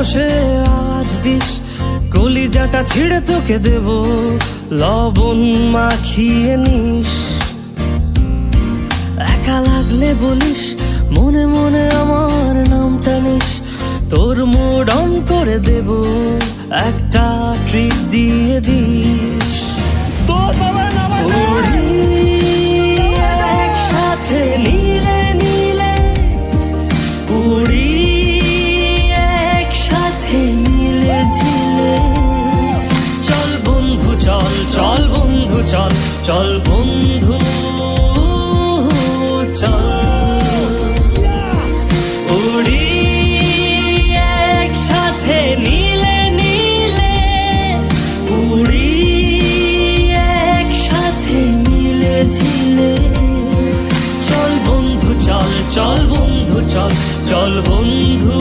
বসে আজ দিস, কলিজাটা ছিঁড়ে তোকে দেব, লবণ মাখিয়ে নিস। একা লাগলে বলিস, মনে মনে আমার নামটা নিস, তোর মুড অন করে দেব, একটা ট্রিট দিয়ে দিস। উড়ি একসাথে নীলে নীলে, উড়ি একসাথে মিলে ঝিলে। চল বন্ধু চল, চল বন্ধু চল, চল বন্ধু চল। উড়ি একসাথে নীলে নীলে, উড়ি একসাথে মিলে ঝিলে। চল বন্ধু চল, চল বন্ধু চল, চল বন্ধু।